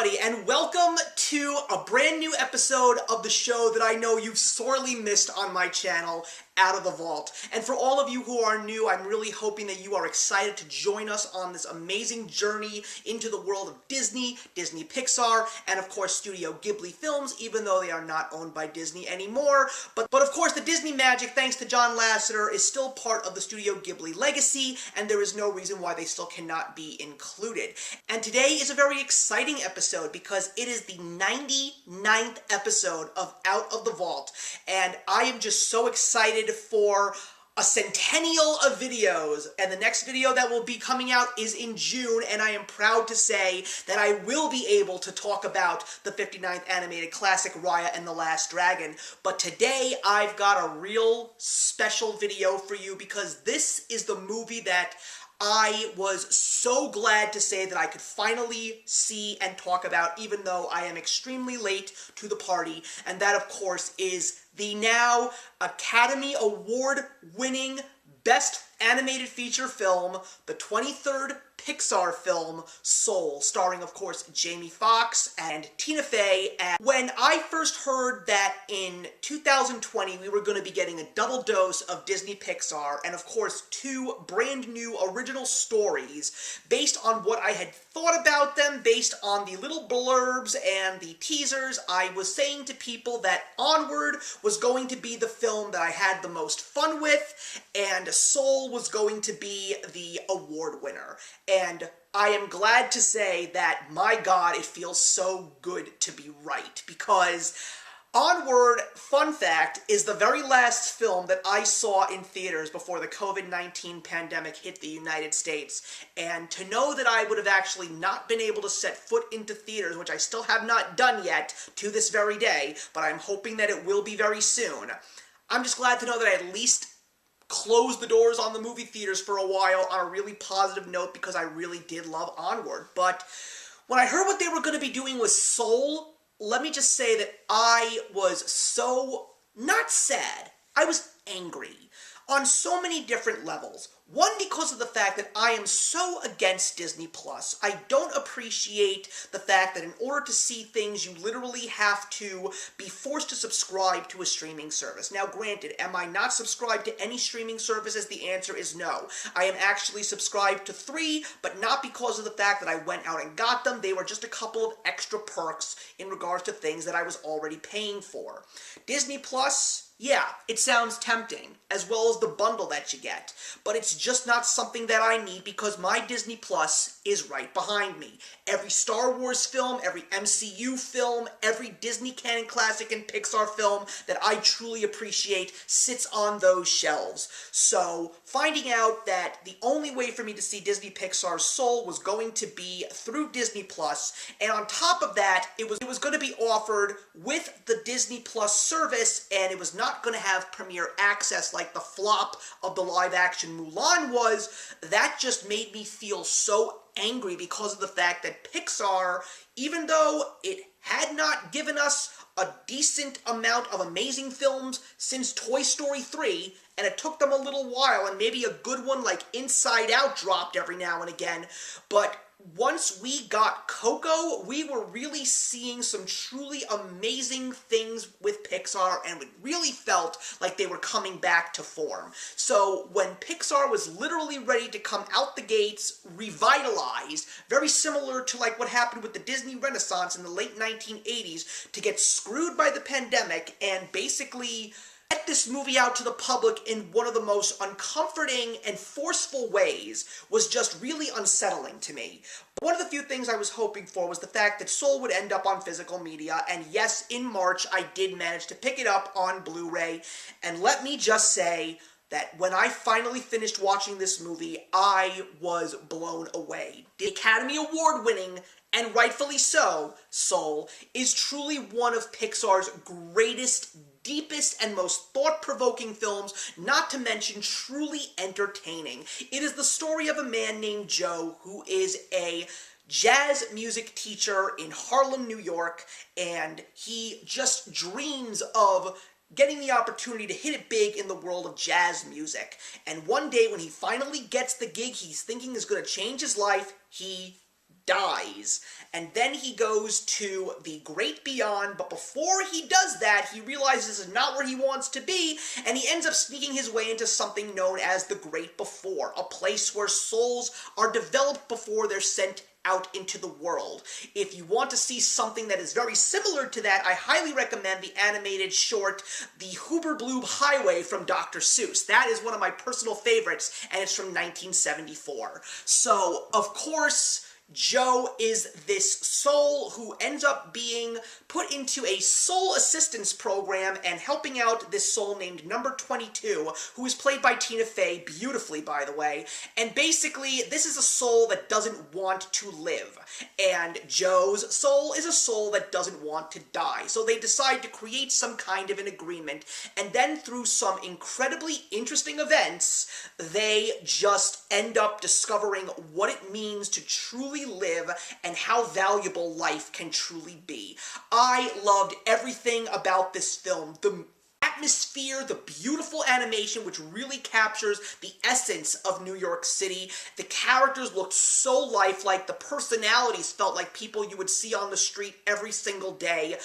everybody, and welcome to a brand new episode of the show that I know you've sorely missed on my channel, Out of the Vault. And for all of you who are new, I'm really hoping that you are excited to join us on this amazing journey into the world of Disney, Disney Pixar, and of course Studio Ghibli films, even though they are not owned by Disney anymore. But of course the Disney magic, thanks to John Lasseter, is still part of the Studio Ghibli legacy, and there is no reason why they still cannot be included. And today is a very exciting episode because it is the 99th episode of Out of the Vault, and I am just so excited for a centennial of videos, and the next video that will be coming out is in June, and I am proud to say that I will be able to talk about the 59th animated classic Raya and the Last Dragon. But today I've got a real special video for you because this is the movie that I was so glad to say that I could finally see and talk about, even though I am extremely late to the party, and that of course is the now Academy Award-winning Best Animated Feature Film, the 23rd Pixar film, Soul, starring, of course, Jamie Foxx and Tina Fey. And when I first heard that in 2020 we were going to be getting a double dose of Disney Pixar, and of course two brand new original stories based on what I had thought about them, based on the little blurbs and the teasers, I was saying to people that Onward was going to be the film that I had the most fun with, and Soul was going to be the award winner. And I am glad to say that, my God, it feels so good to be right, because Onward, fun fact, is the very last film that I saw in theaters before the COVID-19 pandemic hit the United States. And to know that I would have actually not been able to set foot into theaters, which I still have not done yet to this very day, but I'm hoping that it will be very soon, I'm just glad to know that I at least closed the doors on the movie theaters for a while on a really positive note, because I really did love Onward. But when I heard what they were going to be doing with Soul, let me just say that I was so, not sad, I was angry on so many different levels. One, because of the fact that I am so against Disney Plus. I don't appreciate the fact that in order to see things, you literally have to be forced to subscribe to a streaming service. Now, granted, am I not subscribed to any streaming services? The answer is no. I am actually subscribed to 3, but not because of the fact that I went out and got them. They were just a couple of extra perks in regards to things that I was already paying for. Disney Plus, yeah, it sounds tempting, as well as the bundle that you get, but it's just not something that I need because my Disney Plus is right behind me. Every Star Wars film, every MCU film, every Disney canon classic and Pixar film that I truly appreciate sits on those shelves. So, finding out that the only way for me to see Disney Pixar's Soul was going to be through Disney Plus, and on top of that, it was going to be offered with the Disney Plus service, and it was not going to have premiere access like the flop of the live-action Mulan was. That just made me feel so angry because of the fact that Pixar, even though it had not given us a decent amount of amazing films since Toy Story 3, and it took them a little while, and maybe a good one like Inside Out dropped every now and again, but once we got Coco, we were really seeing some truly amazing things with Pixar, and it really felt like they were coming back to form. So when Pixar was literally ready to come out the gates, revitalized, very similar to like what happened with the Disney Renaissance in the late 1980s, to get screwed by the pandemic and basically get this movie out to the public in one of the most uncomforting and forceful ways, was just really unsettling to me. But one of the few things I was hoping for was the fact that Soul would end up on physical media, and yes, in March I did manage to pick it up on Blu-ray, and let me just say that when I finally finished watching this movie, I was blown away. The Academy Award-winning, and rightfully so, Soul is truly one of Pixar's greatest, deepest, and most thought-provoking films, not to mention truly entertaining. It is the story of a man named Joe who is a jazz music teacher in Harlem, New York, and he just dreams of getting the opportunity to hit it big in the world of jazz music. And one day when he finally gets the gig he's thinking is going to change his life, he dies. And then he goes to the great beyond, but before he does that, he realizes this is not where he wants to be, and he ends up sneaking his way into something known as the Great Before, a place where souls are developed before they're sent out into the world. If you want to see something that is very similar to that, I highly recommend the animated short, The Hoober-Bloob Highway from Dr. Seuss. That is one of my personal favorites, and it's from 1974. So, of course, Joe is this soul who ends up being put into a soul assistance program and helping out this soul named Number 22, who is played by Tina Fey, beautifully by the way, and basically this is a soul that doesn't want to live, and Joe's soul is a soul that doesn't want to die, so they decide to create some kind of an agreement, and then through some incredibly interesting events, they just end up discovering what it means to truly live and how valuable life can truly be. I loved everything about this film. The atmosphere, the beautiful animation, which really captures the essence of New York City. The characters looked so lifelike. The personalities felt like people you would see on the street every single day.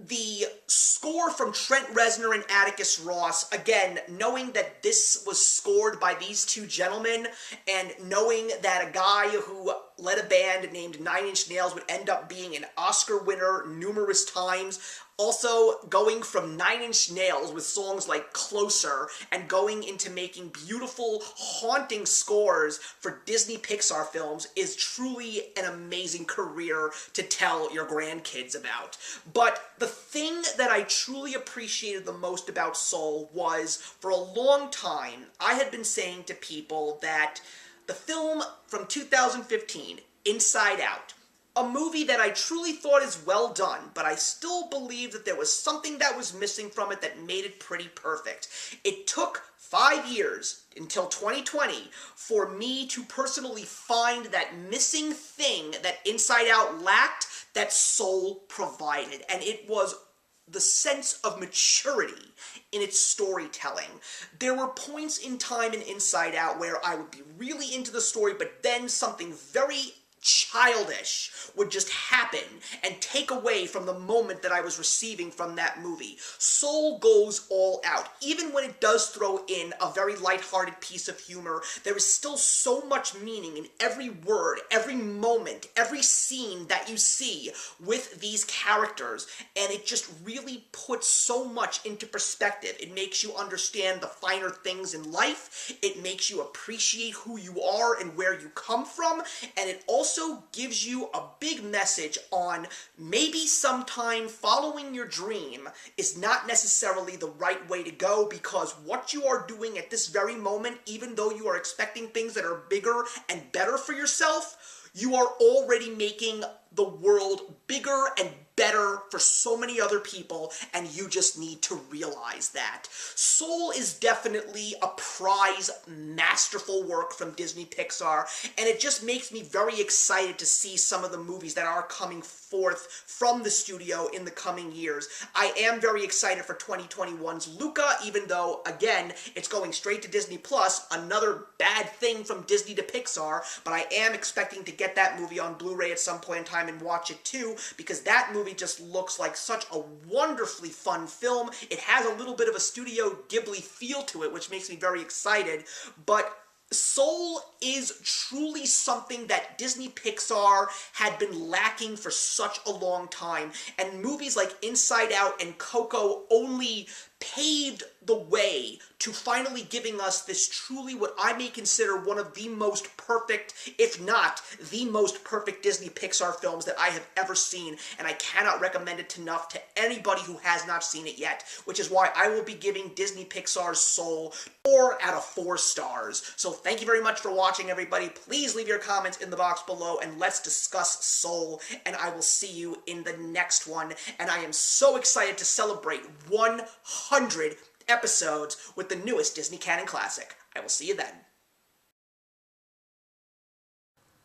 The score from Trent Reznor and Atticus Ross, again, knowing that this was scored by these two gentlemen, and knowing that a guy who led a band named Nine Inch Nails would end up being an Oscar winner numerous times. Also, going from Nine Inch Nails with songs like Closer and going into making beautiful, haunting scores for Disney Pixar films is truly an amazing career to tell your grandkids about. But the thing that I truly appreciated the most about Soul was, for a long time, I had been saying to people that the film from 2015, Inside Out, a movie that I truly thought is well done, but I still believe that there was something that was missing from it that made it pretty perfect. It took 5 years, until 2020, for me to personally find that missing thing that Inside Out lacked, that Soul provided, and it was the sense of maturity in its storytelling. There were points in time in Inside Out where I would be really into the story, but then something very childish would just happen and take away from the moment that I was receiving from that movie. Soul goes all out. Even when it does throw in a very lighthearted piece of humor, there is still so much meaning in every word, every moment, every scene that you see with these characters, and it just really puts so much into perspective. It makes you understand the finer things in life, it makes you appreciate who you are and where you come from, and it also gives you a big message on maybe sometime following your dream is not necessarily the right way to go, because what you are doing at this very moment, even though you are expecting things that are bigger and better for yourself, you are already making the world bigger and better for so many other people, and you just need to realize that. Soul is definitely a prize masterful work from Disney Pixar, and it just makes me very excited to see some of the movies that are coming forth from the studio in the coming years. I am very excited for 2021's Luca, even though, again, it's going straight to Disney+, another bad thing from Disney to Pixar, but I am expecting to get that movie on Blu-ray at some point in time and watch it too, because that movie just looks like such a wonderfully fun film. It has a little bit of a Studio Ghibli feel to it, which makes me very excited, but Soul is truly something that Disney Pixar had been lacking for such a long time, and movies like Inside Out and Coco only paved the way to finally giving us this truly what I may consider one of the most perfect, if not the most perfect Disney Pixar films that I have ever seen, and I cannot recommend it enough to anybody who has not seen it yet, which is why I will be giving Disney Pixar's Soul 4 out of 4 stars. So thank you very much for watching, everybody. Please leave your comments in the box below, and let's discuss Soul, and I will see you in the next one, and I am so excited to celebrate 100 episodes with the newest Disney Canon Classic. I will see you then.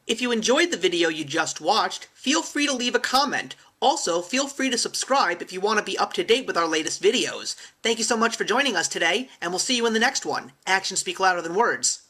If you enjoyed the video you just watched, feel free to leave a comment. Also, feel free to subscribe if you want to be up to date with our latest videos. Thank you so much for joining us today, and we'll see you in the next one. Actions speak louder than words.